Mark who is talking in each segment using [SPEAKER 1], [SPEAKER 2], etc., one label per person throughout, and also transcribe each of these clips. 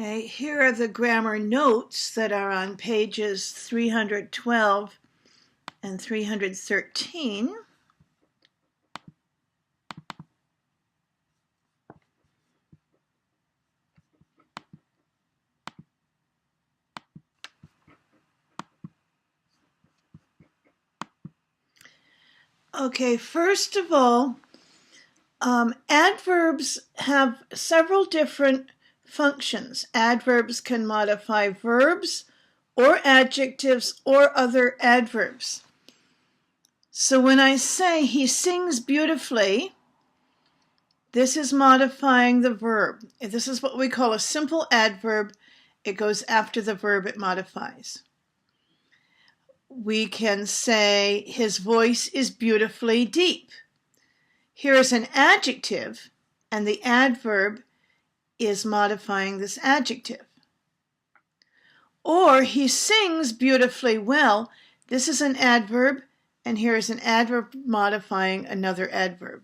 [SPEAKER 1] Okay, here are the grammar notes that are on pages 312 and 313. Okay, first of all, adverbs have several different functions. Adverbs can modify verbs or adjectives or other adverbs. So when I say he sings beautifully, this is modifying the verb. This is what we call a simple adverb. It goes after the verb it modifies. We can say his voice is beautifully deep. Here is an adjective, and the adverb is modifying this adjective. Or he sings beautifully well. This is an adverb, and here is an adverb modifying another adverb.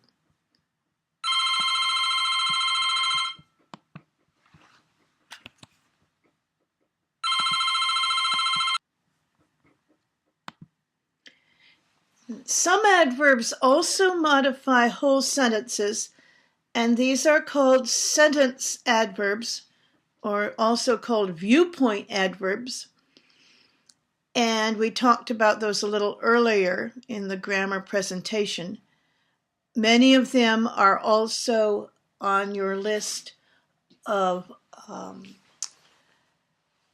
[SPEAKER 1] Some adverbs also modify whole sentences, and these are called sentence adverbs, or also called viewpoint adverbs. And we talked about those a little earlier in the grammar presentation. Many of them are also on your list of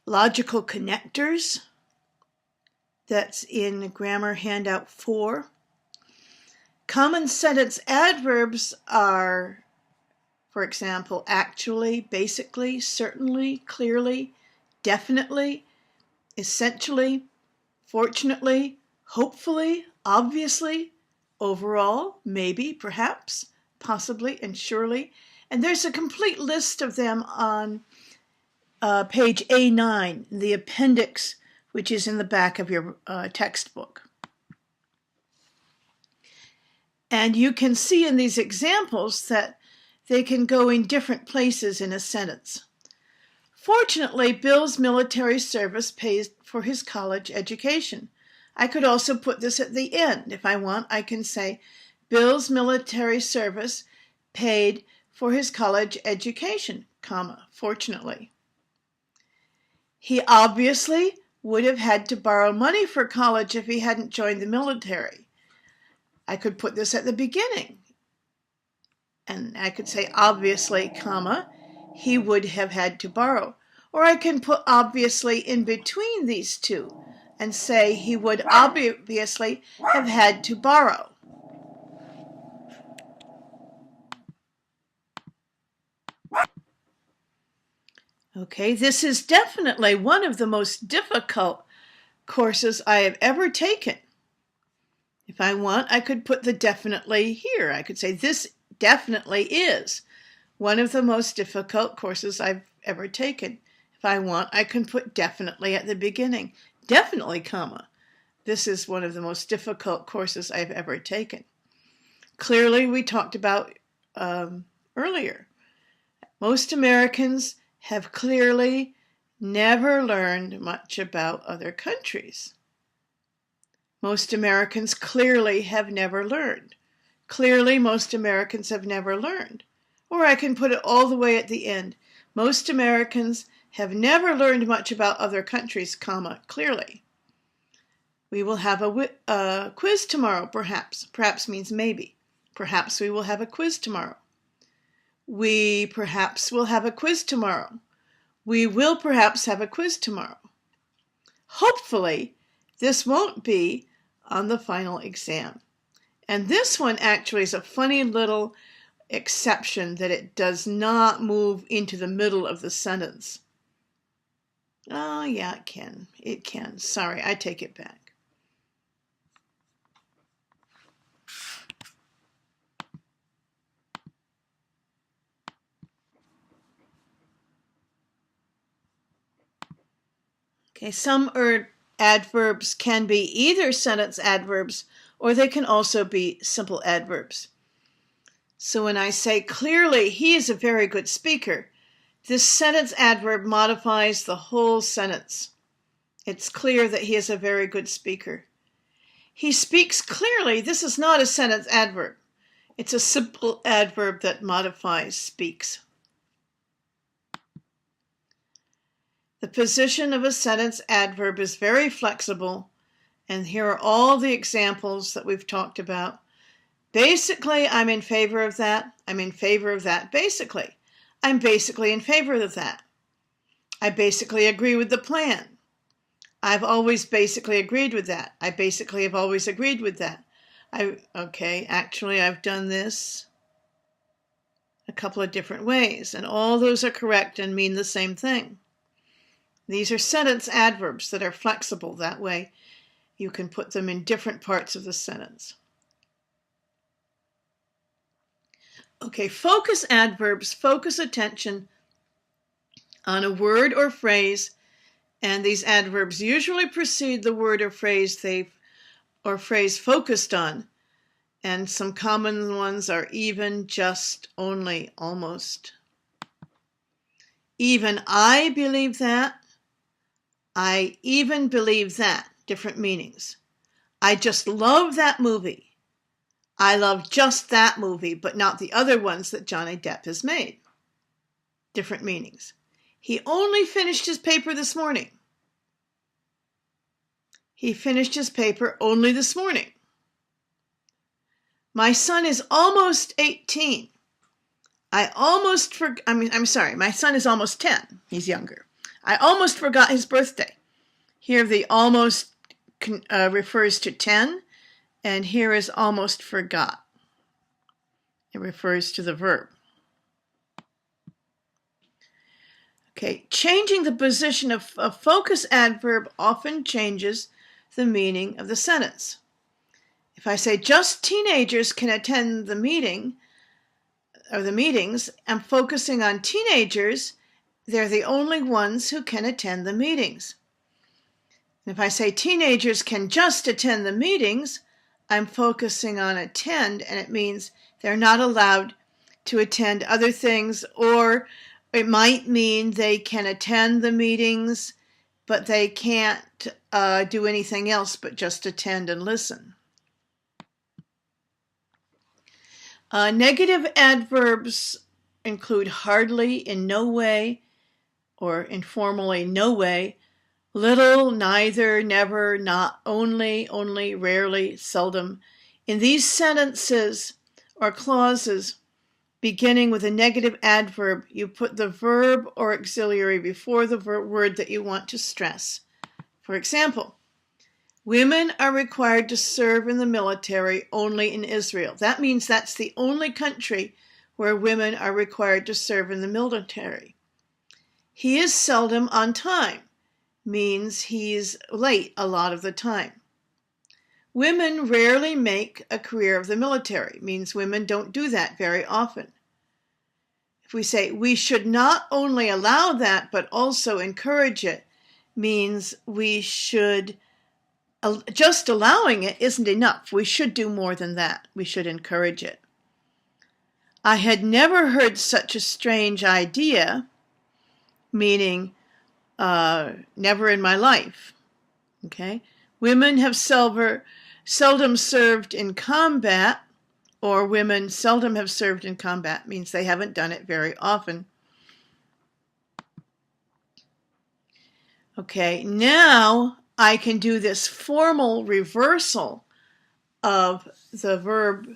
[SPEAKER 1] logical connectors. That's in Grammar Handout 4. Common sentence adverbs are, for example, actually, basically, certainly, clearly, definitely, essentially, fortunately, hopefully, obviously, overall, maybe, perhaps, possibly, and surely. And there's a complete list of them on page A9, the appendix, which is in the back of your textbook. And you can see in these examples that they can go in different places in a sentence. Fortunately, Bill's military service pays for his college education. I could also put this at the end. If I want, I can say, Bill's military service paid for his college education, comma, fortunately. He obviously would have had to borrow money for college if he hadn't joined the military. I could put this at the beginning. And I could say, obviously, comma, he would have had to borrow. Or I can put obviously in between these two and say he would obviously have had to borrow. Okay, this is definitely one of the most difficult courses I have ever taken. If I want, I could put the definitely here. I could say this definitely is one of the most difficult courses I've ever taken. If I want, I can put definitely at the beginning. Definitely, comma. This is one of the most difficult courses I've ever taken. Clearly, we talked about earlier. Most Americans have clearly never learned much about other countries. Most Americans clearly have never learned. Clearly, most Americans have never learned. Or I can put it all the way at the end. Most Americans have never learned much about other countries, comma, clearly. We will have a quiz tomorrow, perhaps. Perhaps means maybe. Perhaps we will have a quiz tomorrow. We perhaps will have a quiz tomorrow. We will perhaps have a quiz tomorrow. Hopefully, this won't be on the final exam. And this one actually is a funny little exception that it does not move into the middle of the sentence. Oh, yeah, it can. It can. Sorry, I take it back. Okay, some adverbs can be either sentence adverbs or they can also be simple adverbs. So when I say clearly he is a very good speaker, This sentence adverb modifies the whole sentence. It's clear that he is a very good speaker. He speaks clearly. This is not a sentence adverb. It's a simple adverb that modifies speaks. The position of a sentence adverb is very flexible, and here are all the examples that we've talked about. Basically, I'm in favor of that. I'm in favor of that. Basically, I'm basically in favor of that. I basically agree with the plan. I've always basically agreed with that. I basically have always agreed with that. Actually, I've done this a couple of different ways, and all those are correct and mean the same thing. These are sentence adverbs that are flexible. That way, you can put them in different parts of the sentence. Okay, focus adverbs focus attention on a word or phrase, and these adverbs usually precede the word or phrase phrase focused on. And some common ones are even, just, only, almost. Even I believe that. I even believe that. Different meanings. I just love that movie. I love just that movie, but not the other ones that Johnny Depp has made. Different meanings. He only finished his paper this morning. He finished his paper only this morning. My son is almost 18. My son is almost 10. He's younger. I almost forgot his birthday. Here the almost refers to 10, and here is almost forgot. It refers to the verb. Okay, changing the position of a focus adverb often changes the meaning of the sentence. If I say just teenagers can attend the meeting or the meetings, I'm focusing on teenagers. They're the only ones who can attend the meetings. And if I say teenagers can just attend the meetings, I'm focusing on attend, and it means they're not allowed to attend other things, or it might mean they can attend the meetings, but they can't do anything else but just attend and listen. Negative adverbs include hardly, in no way, or informally, no way, little, neither, never, not, only, rarely, seldom. In these sentences or clauses beginning with a negative adverb, you put the verb or auxiliary before the word that you want to stress. For example, women are required to serve in the military only in Israel. That means that's the only country where women are required to serve in the military. He is seldom on time means he's late a lot of the time. Women rarely make a career of the military means women don't do that very often. If we say we should not only allow that but also encourage it means we should just allowing it isn't enough. We should do more than that. We should encourage it. I had never heard such a strange idea, meaning never in my life. Okay? Women have seldom served in combat, or women seldom have served in combat means they haven't done it very often. Okay, now I can do this formal reversal of the verb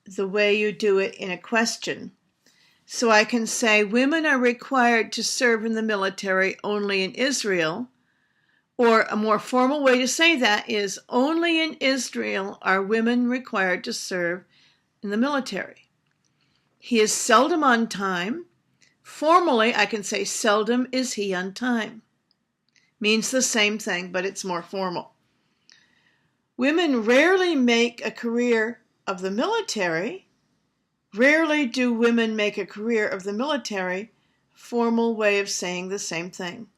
[SPEAKER 1] the way you do it in a question. So I can say women are required to serve in the military only in Israel, or a more formal way to say that is only in Israel are women required to serve in the military. He is seldom on time. Formally, I can say seldom is he on time. Means the same thing, but it's more formal. Women rarely make a career of the military. Rarely do women make a career of the military. Formal way of saying the same thing.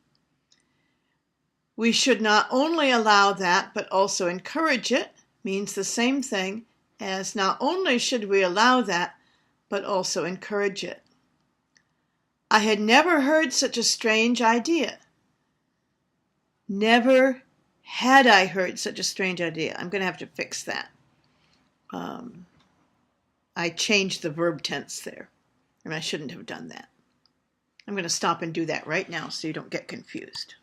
[SPEAKER 1] We should not only allow that, but also encourage it. Means the same thing as not only should we allow that, but also encourage it. I had never heard such a strange idea. Never had I heard such a strange idea. I'm going to have to fix that. I changed the verb tense there, and I shouldn't have done that. I'm going to stop and do that right now so you don't get confused.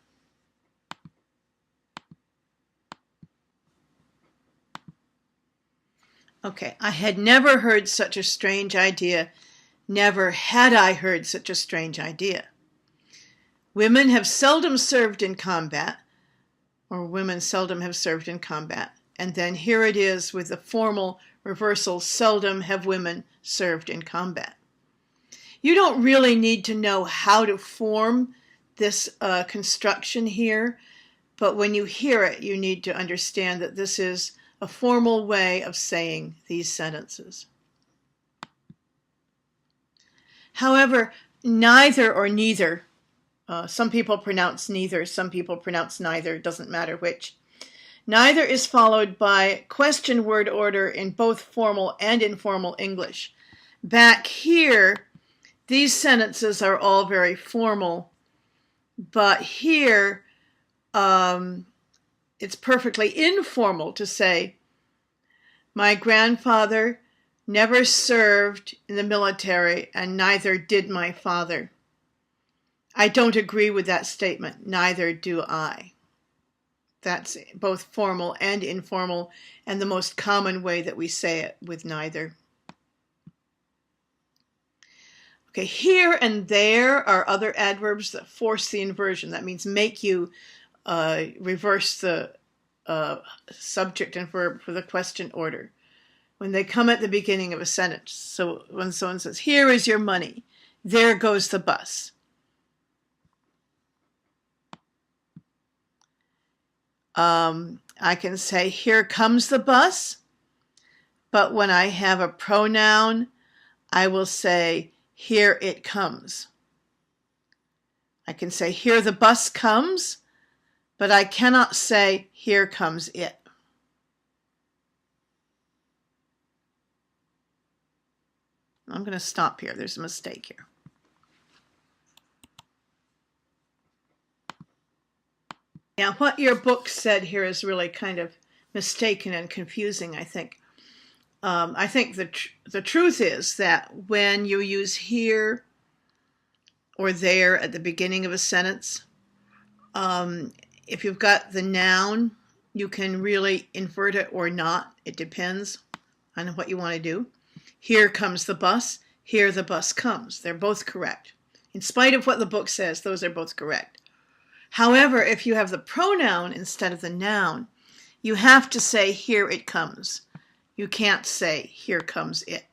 [SPEAKER 1] Okay, I had never heard such a strange idea. Never had I heard such a strange idea. Women have seldom served in combat, or women seldom have served in combat. And then here it is with the formal reversal, seldom have women served in combat. You don't really need to know how to form this construction here, but when you hear it, you need to understand that this is a formal way of saying these sentences. However, neither or neither, some people pronounce neither, some people pronounce neither, doesn't matter which. Neither is followed by question word order in both formal and informal English. Back here, these sentences are all very formal, but here it's perfectly informal to say, my grandfather never served in the military and neither did my father. I don't agree with that statement. Neither do I. That's both formal and informal, and the most common way that we say it with neither. Okay, here and there are other adverbs that force the inversion. That means make you reverse the subject and verb for the question order when they come at the beginning of a sentence. So when someone says, here is your money, there goes the bus. I can say, here comes the bus, but when I have a pronoun, I will say, here it comes. I can say, here the bus comes, but I cannot say, here comes it. I'm going to stop here. There's a mistake here. Now, what your book said here is really kind of mistaken and confusing, I think. I think the truth is that when you use here or there at the beginning of a sentence, if you've got the noun, you can really invert it or not. It depends on what you want to do. Here comes the bus. Here the bus comes. They're both correct. In spite of what the book says, those are both correct. However, if you have the pronoun instead of the noun, you have to say, here it comes. You can't say, here comes it.